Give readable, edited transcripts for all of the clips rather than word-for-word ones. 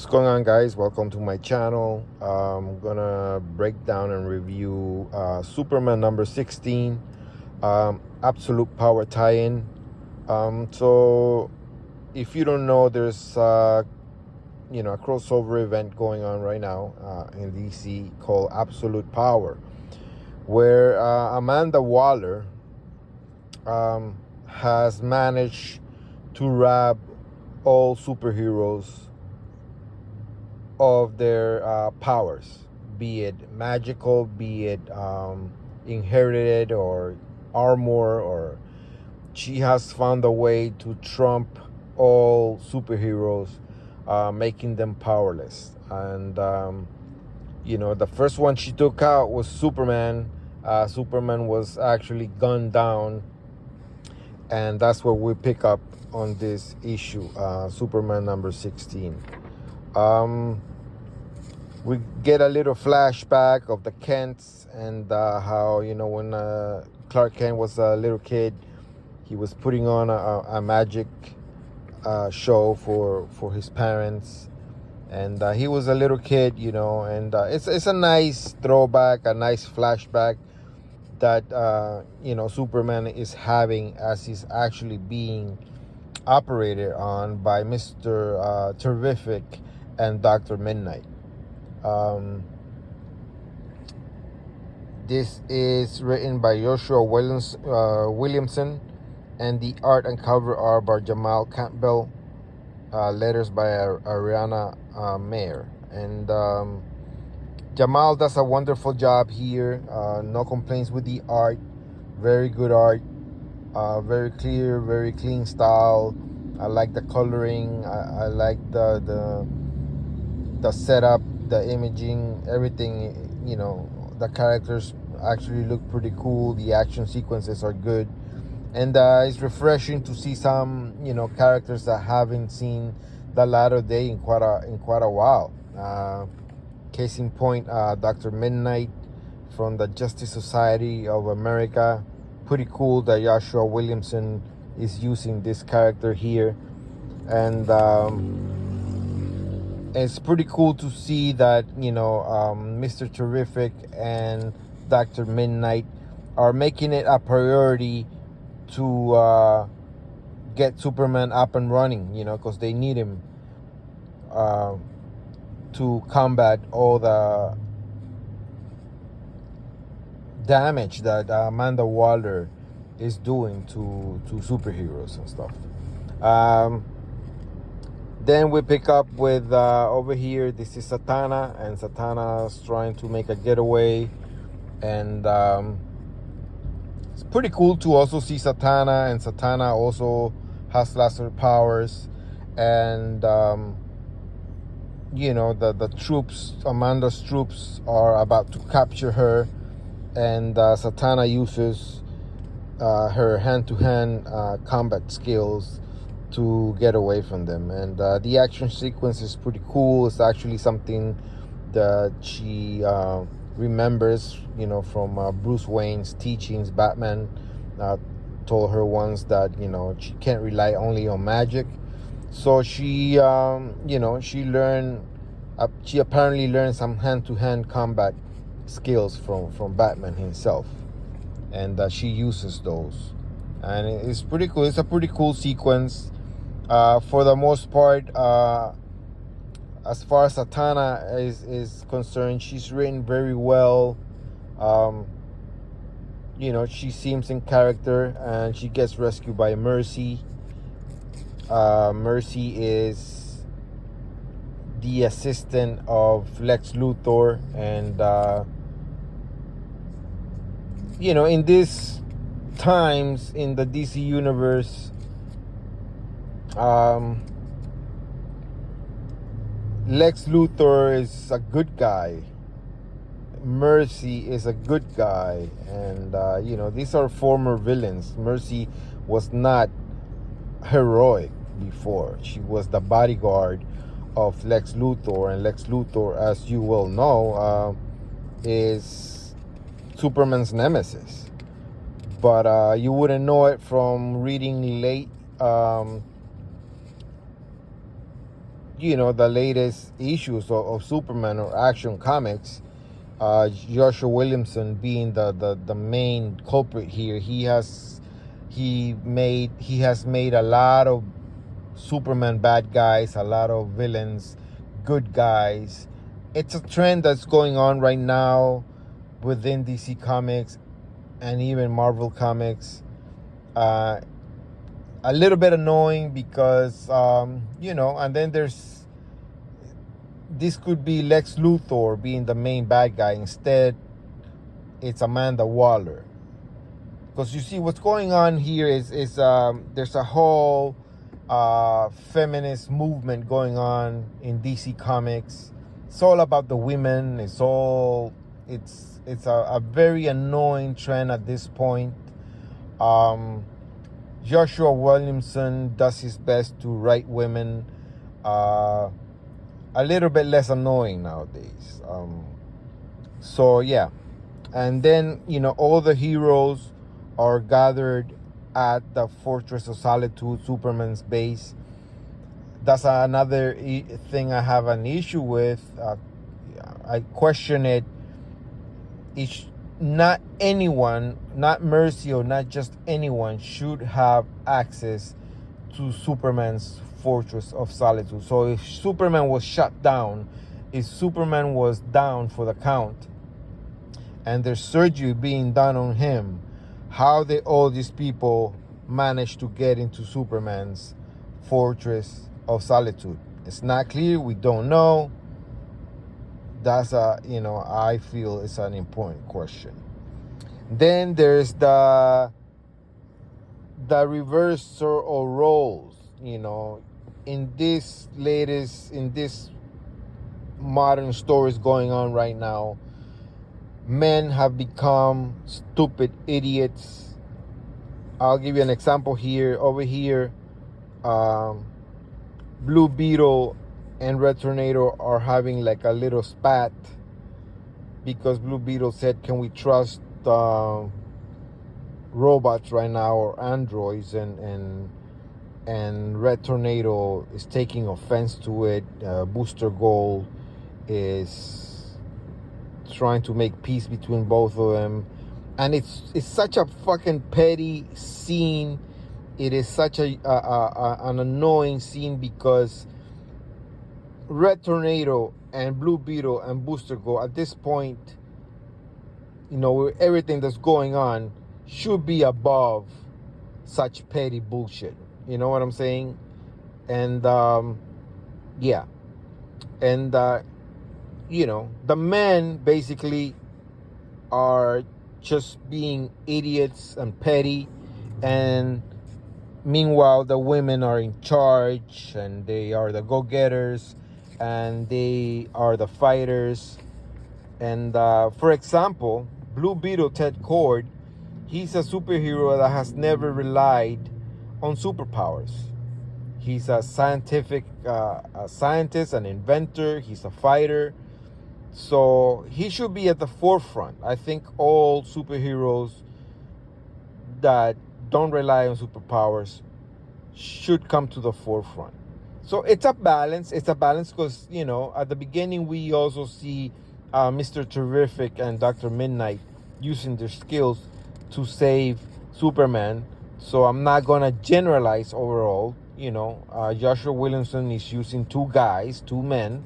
What's going on, guys? Welcome to my channel. I'm gonna break down and review Superman number 16, Absolute Power tie-in. So if you don't know, there's a crossover event going on right now in DC called Absolute Power, where Amanda Waller has managed to rob all superheroes of their powers, be it magical, be it inherited or armor, or she has found a way to trump all superheroes, making them powerless. And the first one she took out was Superman. Superman was actually gunned down, and that's where we pick up on this issue, Superman number 16. We get a little flashback of the Kents and how, when Clark Kent was a little kid, he was putting on a magic show for his parents. And he was a little kid, and it's a nice throwback, a nice flashback that, Superman is having as he's actually being operated on by Mr. Terrific and Dr. Midnight. This is written by Joshua Williamson, and the art and cover are by Jamal Campbell, letters by Ariana Mayer. And Jamal does a wonderful job here. No complaints with the art. Very good art. Very clear, very clean style. I like the coloring. I like the setup, the imaging, everything. The characters actually look pretty cool. The action sequences are good, and it's refreshing to see some characters that haven't seen the light of day in quite a while. Case in point, Dr. Midnight from the Justice Society of America. Pretty cool that Joshua Williamson is using this character here, and it's pretty cool to see that Mr. Terrific and Dr. Midnight are making it a priority to get Superman up and running, because they need him to combat all the damage that Amanda Waller is doing to superheroes and stuff. Then we pick up with over here, this is Satana, and Satana's trying to make a getaway. And it's pretty cool to also see Satana, and Satana also has laser powers. And, the troops, Amanda's troops, are about to capture her. And Satana uses her hand-to-hand combat skills to get away from them. And the action sequence is pretty cool. It's actually something that she remembers, from Bruce Wayne's teachings. Batman told her once that, she can't rely only on magic. So she, she apparently learned some hand-to-hand combat skills from Batman himself. And she uses those. And it's pretty cool. It's a pretty cool sequence. For the most part, as far as Satana is concerned, she's written very well. She seems in character, and she gets rescued by Mercy. Mercy is the assistant of Lex Luthor, and in these times in the DC universe, Lex Luthor is a good guy. Mercy is a good guy. And, these are former villains. Mercy was not heroic before. She was the bodyguard of Lex Luthor. And Lex Luthor, as you well know, is Superman's nemesis. But you wouldn't know it from reading late the latest issues of Superman or Action Comics, Joshua Williamson being the main culprit here. He has made a lot of Superman bad guys, a lot of villains good guys. It's a trend that's going on right now within DC Comics and even Marvel Comics. A little bit annoying because and then this could be Lex Luthor being the main bad guy. Instead, it's Amanda Waller. Because you see, what's going on here is there's a whole feminist movement going on in DC Comics. It's all about the women. It's a very annoying trend at this point. Joshua Williamson does his best to write women a little bit less annoying nowadays. So yeah, and then all the heroes are gathered at the Fortress of Solitude, Superman's base. That's another thing I have an issue with. I question it. Not anyone, not Mercy or not just anyone, should have access to Superman's Fortress of Solitude. So if Superman was shut down, if Superman was down for the count, and there's surgery being done on him, how did all these people manage to get into Superman's Fortress of Solitude? It's not clear. We don't know. That's I feel it's an important question. Then there's the reversal of roles. In this modern stories going on right now, men have become stupid idiots. I'll give you an example here. Over here, Blue Beetle and Red Tornado are having like a little spat because Blue Beetle said, "Can we trust robots right now or androids?" And Red Tornado is taking offense to it. Booster Gold is trying to make peace between both of them, and it's such a fucking petty scene. It is such an annoying scene because Red Tornado and Blue Beetle and Booster Gold at this point, everything that's going on should be above such petty bullshit. You know what I'm saying? And yeah, and the men basically are just being idiots and petty, and meanwhile the women are in charge and they are the go-getters and they are the fighters. And for example, Blue Beetle Ted Cord, he's a superhero that has never relied on superpowers. He's a scientist, an inventor. He's a fighter. So he should be at the forefront. I think all superheroes that don't rely on superpowers should come to the forefront. So it's a balance. It's a balance because, at the beginning we also see Mr. Terrific and Dr. Midnight using their skills to save Superman. So I'm not going to generalize overall. Joshua Williamson is using two men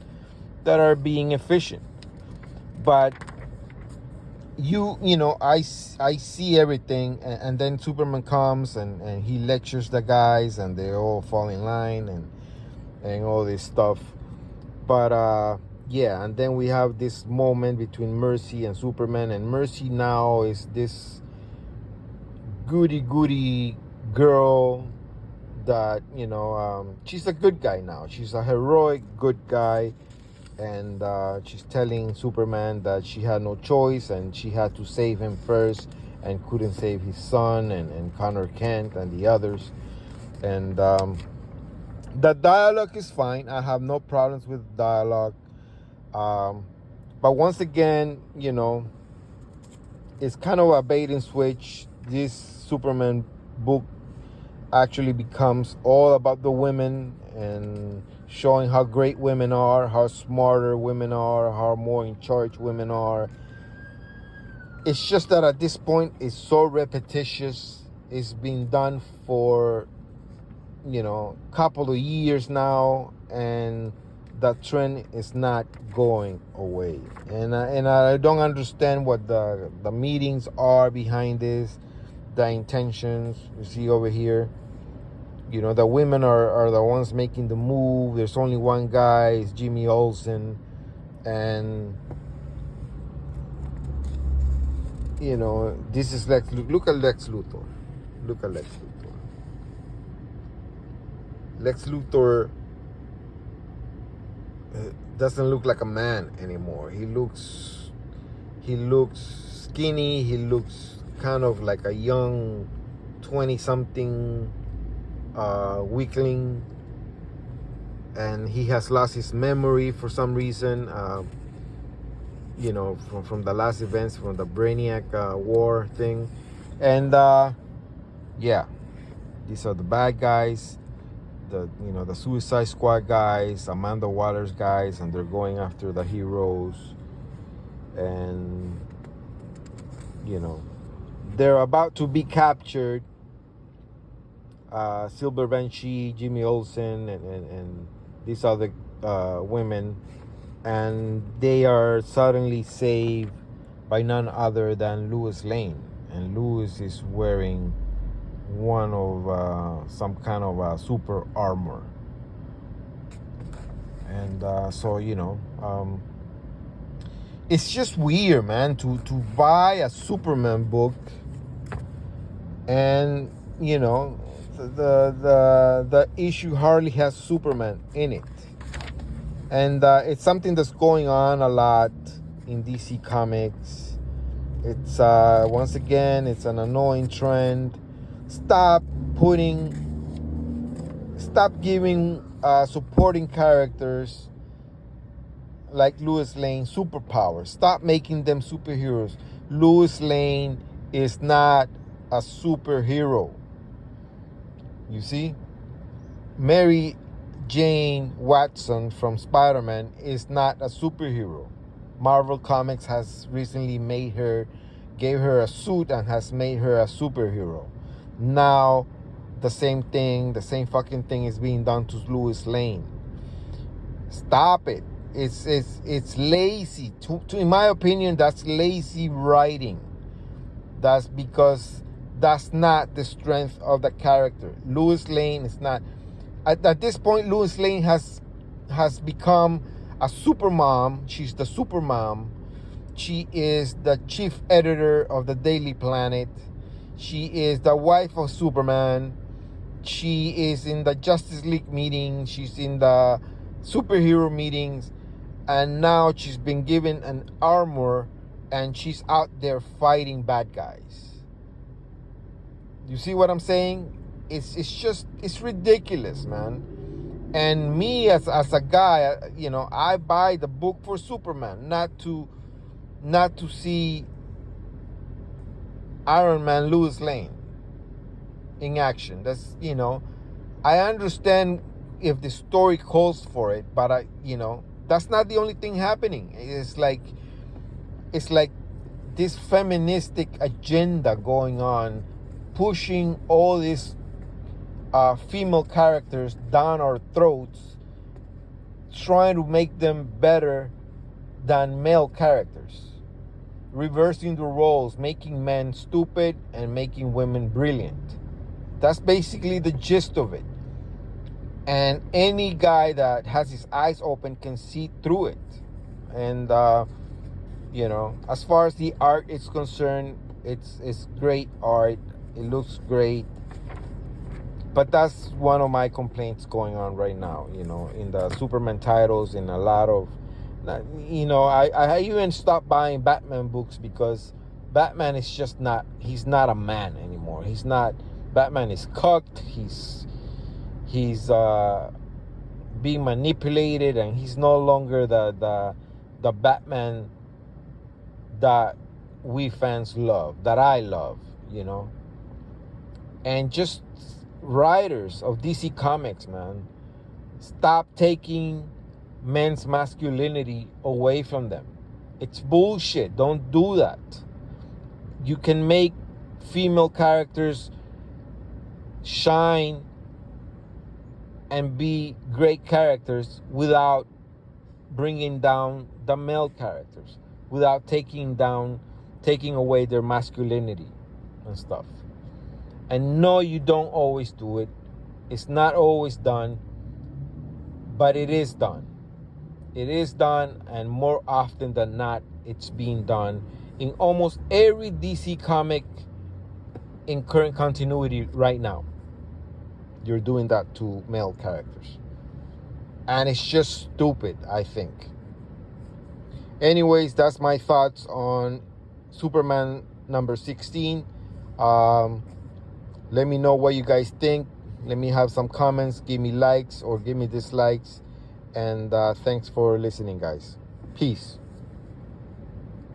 that are being efficient. But I see everything, and then Superman comes and he lectures the guys and they all fall in line and all this stuff. But yeah, and then we have this moment between Mercy and Superman, and Mercy now is this goody girl that she's a good guy now. She's a heroic good guy, and she's telling Superman that she had no choice and she had to save him first and couldn't save his son and Connor Kent and the others. And the dialogue is fine. I have no problems with dialogue. But once again, it's kind of a bait and switch. This Superman book actually becomes all about the women, and showing how great women are, how smarter women are, how more in charge women are. It's just that at this point, it's so repetitious. It's been done for, couple of years now, and that trend is not going away. And I don't understand what the meetings are behind this, the intentions. You see over here, the women are the ones making the move. There's only one guy, it's Jimmy Olsen, and this is Lex. Look at Lex Luthor. Look at Lex Luthor. Lex Luthor doesn't look like a man anymore. He looks skinny. He looks kind of like a young 20-something weakling, and he has lost his memory for some reason. From the last events, from the Brainiac war thing, and yeah, these are the bad guys. The Suicide Squad guys, Amanda Waller's guys, and they're going after the heroes, and they're about to be captured. Silver Banshee, Jimmy Olsen, and these other women, and they are suddenly saved by none other than Lois Lane, and Lois is wearing one of some kind of super armor, and so it's just weird, man, to buy a Superman book, and the issue hardly has Superman in it, and it's something that's going on a lot in DC Comics. It's once again, it's an annoying trend. Stop giving supporting characters like Lois Lane superpowers. Stop making them superheroes. Lois Lane is not a superhero. You see? Mary Jane Watson from Spider-Man is not a superhero. Marvel Comics has recently gave her a suit and has made her a superhero. Now, the same fucking thing is being done to Lois Lane. Stop it. It's lazy. In my opinion, that's lazy writing. That's because that's not the strength of the character. Lois Lane is not. At this point, Lois Lane has become a super mom. She's the super mom. She is the chief editor of the Daily Planet. She is the wife of Superman. She is in the Justice League meetings. She's in the superhero meetings. And now she's been given an armor and she's out there fighting bad guys. You see what I'm saying? It's ridiculous, man. And me as a guy, I buy the book for Superman, not to see Iron Man Lois Lane in action. That's I understand if the story calls for it, but that's not the only thing happening. It's like this feministic agenda going on, pushing all these female characters down our throats, trying to make them better than male characters, reversing the roles, making men stupid and making women brilliant. That's basically the gist of it. And any guy that has his eyes open can see through it. And as far as the art is concerned, it's great art. It looks great. But that's one of my complaints going on right now, in the Superman titles, in a lot of, I even stopped buying Batman books because Batman is just he's not a man anymore. Batman is cucked, he's being manipulated, and he's no longer the Batman that we fans love, that I love, And just writers of DC Comics, man, Stop taking men's masculinity away from them. It's bullshit. Don't do that. You can make female characters shine and be great characters without bringing down the male characters, without taking away their masculinity and stuff. And no, you don't always do it. It's not always done, but it is done. It is done, and more often than not, it's being done in almost every DC comic in current continuity right now. You're doing that to male characters. And it's just stupid, I think. Anyways, that's my thoughts on Superman number 16. Let me know what you guys think. Let me have some comments. Give me likes or give me dislikes. And thanks for listening, guys. Peace.